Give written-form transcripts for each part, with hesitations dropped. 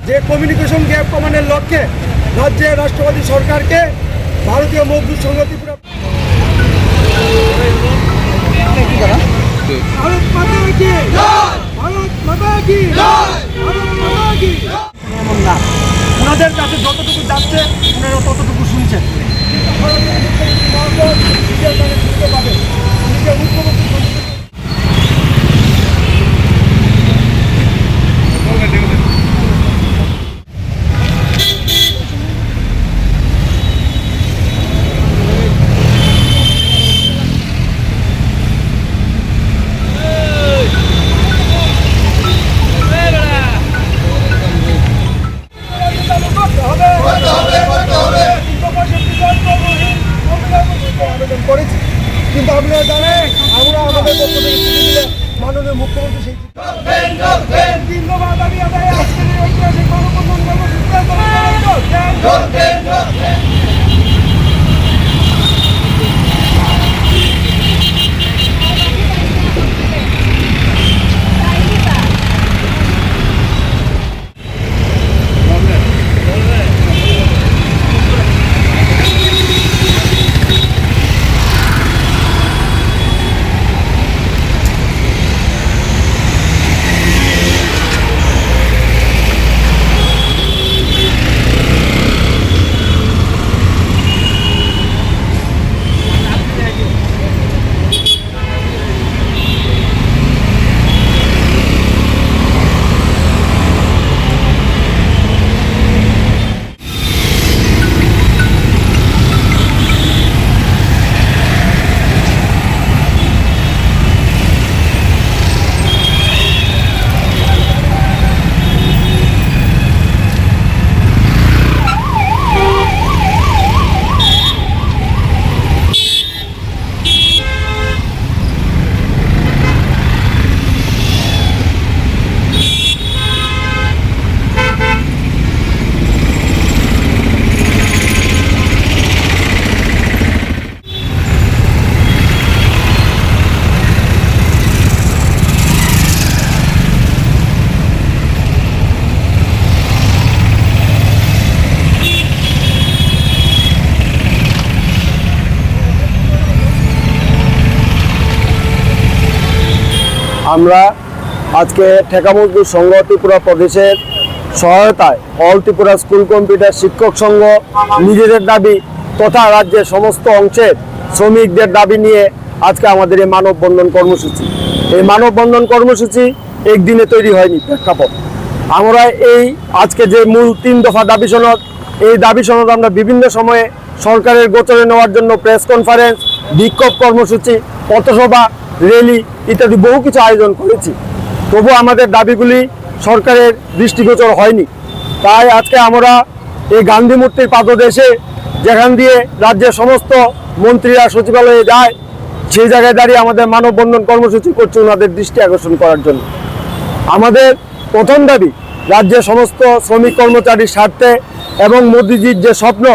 যে communication gap কমানোর লক্ষ্যে রাজ্যের রাষ্ট্রপতি সরকারকে ভারতীয় মজদুর সংঘ ত্রিপুরা ভারত মাতা কি ভারত মাতা কি ভারত মাতা কি এমন না, ওনাদের কাছে যতটুকু যাচ্ছে ওনারা ততটুকু শুনছেন। করেছি, কিন্তু আপনারা জানেন আমরা আমাদের পক্ষ থেকে মাননীয় মুখ্যমন্ত্রী সেই আমরা আজকে ঠেকা মজদুর সংঘ ত্রিপুরা প্রদেশের সহায়তায় অল ত্রিপুরা স্কুল কম্পিউটার শিক্ষক সংঘ নিজেদের দাবি তথা রাজ্যের সমস্ত অংশের শ্রমিকদের দাবি নিয়ে আজকে আমাদের এই মানববন্ধন কর্মসূচি। এই মানববন্ধন কর্মসূচি একদিনে তৈরি হয়নি প্রেক্ষাপট। আমরা এই আজকে যে মূল 3 দফা দাবি সনদ, এই দাবি সনদ আমরা বিভিন্ন সময়ে সরকারের গোচরে নেওয়ার জন্য প্রেস কনফারেন্স, বিক্ষোভ কর্মসূচি, পথসভা, র্যালি ইত্যাদি বহু কিছু আয়োজন করেছি, তবু আমাদের দাবিগুলি সরকারের দৃষ্টিগোচর হয়নি। তাই আজকে আমরা এই গান্ধী মূর্তির পাদদেশে, যেখান দিয়ে রাজ্যের সমস্ত মন্ত্রীরা সচিবালয়ে যায়, সেই জায়গায় দাঁড়িয়ে আমাদের মানববন্ধন কর্মসূচি করছে ওনাদের দৃষ্টি আকর্ষণ করার জন্য। আমাদের প্রথম দাবি রাজ্যের সমস্ত শ্রমিক কর্মচারীর স্বার্থে এবং মোদিজির যে স্বপ্ন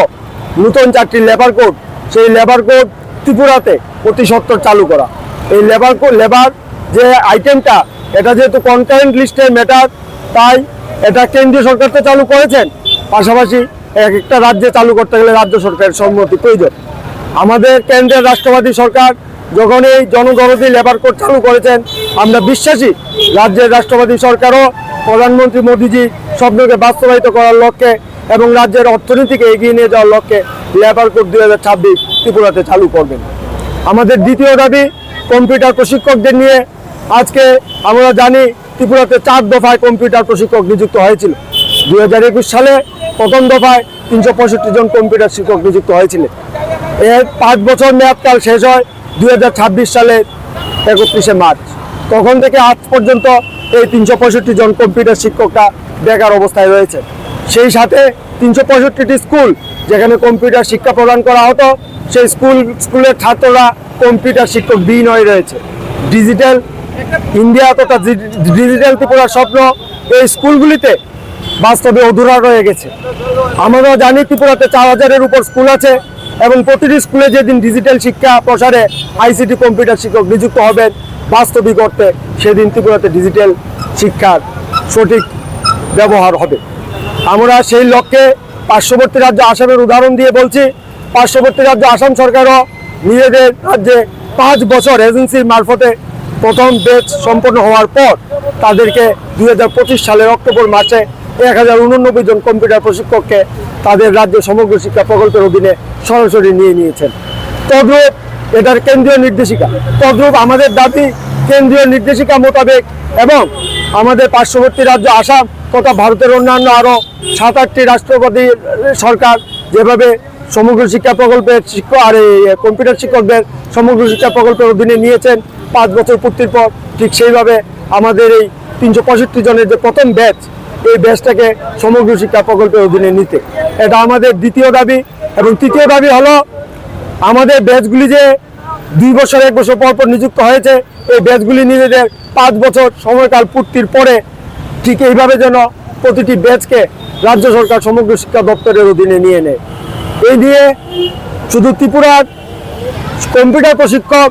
নতুন 4টি লেবার কোড, সেই লেবার কোড ত্রিপুরাতে অতি সত্বর চালু করা। এই লেবার যে আইটেমটা, এটা যেহেতু কনকারেন্ট লিস্টের ম্যাটার, তাই এটা কেন্দ্রীয় সরকার তো চালু করেছেন, পাশাপাশি একটা রাজ্যে চালু করতে গেলে রাজ্য সরকারের সম্মতি প্রয়োজন। আমাদের কেন্দ্রের রাষ্ট্রবাদী সরকার যখন এই জনদরদি লেবার কোড চালু করেছেন, আমরা বিশ্বাসী রাজ্যের রাষ্ট্রবাদী সরকারও প্রধানমন্ত্রী মোদিজি স্বপ্নকে বাস্তবায়িত করার লক্ষ্যে এবং রাজ্যের অর্থনীতিকে এগিয়ে নিয়ে যাওয়ার লক্ষ্যে লেবার কোড 2026 ত্রিপুরাতে চালু করবেন। আমাদের দ্বিতীয় দাবি কম্পিউটার প্রশিক্ষকদের নিয়ে। আজকে আমরা জানি ত্রিপুরাতে 4 দফায় কম্পিউটার প্রশিক্ষক নিযুক্ত হয়েছিল। 2021 সালে প্রথম দফায় 365 জন কম্পিউটার শিক্ষক নিযুক্ত হয়েছিলেন। এর 5 বছর মেয়াদকাল শেষ হয় 2026 সালের 31শে মার্চ। তখন থেকে আজ পর্যন্ত এই 365 জন কম্পিউটার শিক্ষকরা বেকার অবস্থায় রয়েছে। সেই সাথে 365টি স্কুল যেখানে কম্পিউটার শিক্ষা প্রদান করা হতো, সেই স্কুলের ছাত্ররা কম্পিউটার শিক্ষক বিহীন হয়ে রয়েছে। ডিজিটাল ইন্ডিয়া তথা ডিজিটাল ত্রিপুরার স্বপ্ন এই স্কুলগুলিতে বাস্তবে অধুরা রয়ে গেছে। আমরা জানি ত্রিপুরাতে 4000-এর উপর স্কুল আছে এবং প্রতিটি স্কুলে যেদিন ডিজিটাল শিক্ষা প্রসারে আইসিটি কম্পিউটার শিক্ষক নিযুক্ত হবেন বাস্তবিক অর্থে, সেদিন ত্রিপুরাতে ডিজিটাল শিক্ষার সঠিক ব্যবহার হবে। আমরা সেই লক্ষ্যে পার্শ্ববর্তী রাজ্য আসামের উদাহরণ দিয়ে বলছি, পার্শ্ববর্তী রাজ্য আসাম সরকারও নিজেদের রাজ্যে 5 বছর এজেন্সির মারফতে প্রথম ব্যাচ সম্পন্ন হওয়ার পর তাদেরকে 2025 সালের অক্টোবর মাসে 1089 জন কম্পিউটার প্রশিক্ষককে তাদের রাজ্য সমগ্র শিক্ষা প্রকল্পের অধীনে সরাসরি নিয়ে নিয়েছেন। তদ্রূপ এটার কেন্দ্রীয় নির্দেশিকা, তদ্রূপ আমাদের দাবি কেন্দ্রীয় নির্দেশিকা মোতাবেক এবং আমাদের পার্শ্ববর্তী রাজ্য আসাম তথা ভারতের অন্যান্য আরও 7-8টি রাষ্ট্রপতি সরকার যেভাবে সমগ্র শিক্ষা প্রকল্পের শিক্ষক আর এই কম্পিউটার শিক্ষকদের সমগ্র শিক্ষা প্রকল্পের অধীনে নিয়েছেন 5 বছর পূর্তির পর, ঠিক সেইভাবে আমাদের এই 365 জনের যে প্রথম ব্যাচ, এই ব্যাচটাকে সমগ্র শিক্ষা প্রকল্পের অধীনে নিতে, এটা আমাদের দ্বিতীয় দাবি। এবং তৃতীয় দাবি হলো আমাদের ব্যাচগুলি যে 2 বছর 1 বছর পর পর নিযুক্ত হয়েছে, এই ব্যাচগুলি নিজেদের 5 বছর সময়কাল পূর্তির পরে ঠিক এইভাবে যেন প্রতিটি ব্যাচকে রাজ্য সরকার সমগ্র শিক্ষা দপ্তরের অধীনে নিয়ে নেয়। এই নিয়ে শুধু ত্রিপুরার কম্পিউটার প্রশিক্ষক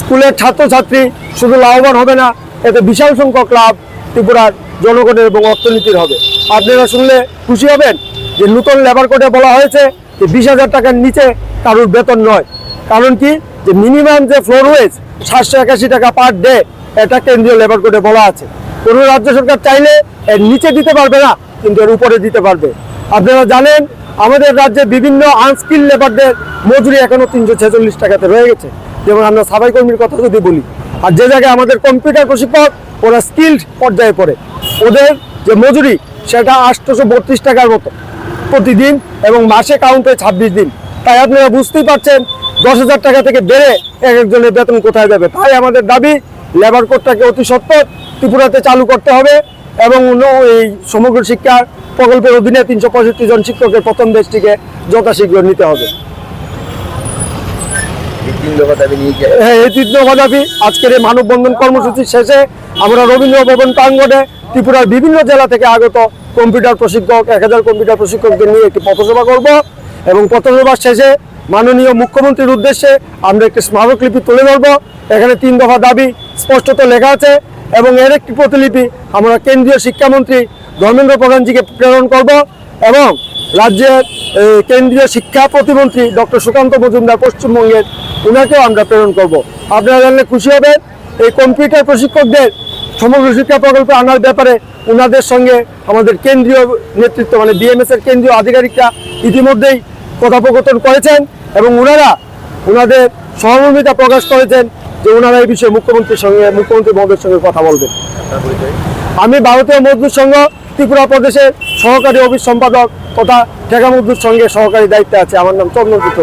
স্কুলের ছাত্রছাত্রী শুধু লাভবান হবে না, এতে বিশাল সংখ্যক লাভ ত্রিপুরার জনগণের এবং অর্থনীতির হবে। আপনারা শুনলে খুশি হবেন যে নতুন লেবার কোডে বলা হয়েছে যে 20,000 টাকার নিচে কারোর বেতন নয়। কারণ কি, যে মিনিমাম যে ফ্লোর ওয়েজ 781 টাকা পার ডে, এটা কেন্দ্রীয় লেবার কোডে বলা আছে। কোনো রাজ্য সরকার চাইলে এর নিচে দিতে পারবে না, কিন্তু এর উপরে দিতে পারবে। আপনারা জানেন আমাদের রাজ্যে বিভিন্ন আনস্কিল লেবারদের মজুরি এখনো 346 টাকাতে রয়ে গেছে। যেমন আমরা সাফাই কর্মীর কথা যদি বলি, আর যে জায়গায় আমাদের কম্পিউটার প্রশিক্ষক ওরা স্কিল্ড পর্যায়ে পড়ে, ওদের যে মজুরি সেটা 832 টাকার মতো প্রতিদিন এবং মাসে কাউন্টে 26 দিন। তাই আপনারা বুঝতেই পারছেন 10,000 টাকা থেকে বেড়ে এক একজনের বেতন কোথায় যাবে। তাই আমাদের দাবি লেবার কোডটাকে অতি সত্বর ত্রিপুরাতে চালু করতে হবে এবং এই সমগ্র শিক্ষা প্রকল্পের অধীনে 365 জন শিক্ষকের প্রথম ব্যাচটিকে যথাশীঘ্র নিতে হবে। হ্যাঁ, এই 3 দফা দাবি আজকের এই মানববন্ধন কর্মসূচির শেষে আমরা রবীন্দ্র ভবন প্রাঙ্গণে ত্রিপুরার বিভিন্ন জেলা থেকে আগত কম্পিউটার প্রশিক্ষক 1000 কম্পিউটার প্রশিক্ষকদের নিয়ে একটি পথসভা করব এবং পথসভার শেষে মাননীয় মুখ্যমন্ত্রীর উদ্দেশ্যে আমরা একটি স্মারকলিপি তুলে ধরব। এখানে 3 দফা দাবি স্পষ্টত লেখা আছে এবং এর একটি প্রতিলিপি আমরা কেন্দ্রীয় শিক্ষামন্ত্রী ধর্মেন্দ্র প্রধানজিকে প্রেরণ করব এবং রাজ্যের কেন্দ্রীয় শিক্ষা প্রতিমন্ত্রী ডক্টর সুকান্ত মজুমদার পশ্চিমবঙ্গের, ওনাকেও আমরা প্রেরণ করব। আপনারা জানলে খুশি হবেন, এই কম্পিউটার প্রশিক্ষকদের সমগ্র শিক্ষা প্রকল্পে আনার ব্যাপারে ওনাদের সঙ্গে আমাদের কেন্দ্রীয় নেতৃত্ব মানে বিএমএস এর কেন্দ্রীয় আধিকারিকরা ইতিমধ্যেই কথোপকথন করেছেন এবং ওনারা ওনাদের সহমর্মিতা প্রকাশ করেছেন যে ওনারা এই বিষয়ে মুখ্যমন্ত্রী মহোদয়ের সঙ্গে কথা বলবেন। আমি ভারতীয় মজদুর সংঘ ত্রিপুরা প্রদেশের সহকারী অফিস সম্পাদক তথা ঠেকা মজদুর সংঘের সহকারী দায়িত্বে আছে। আমার নাম চন্দ্রজিৎ।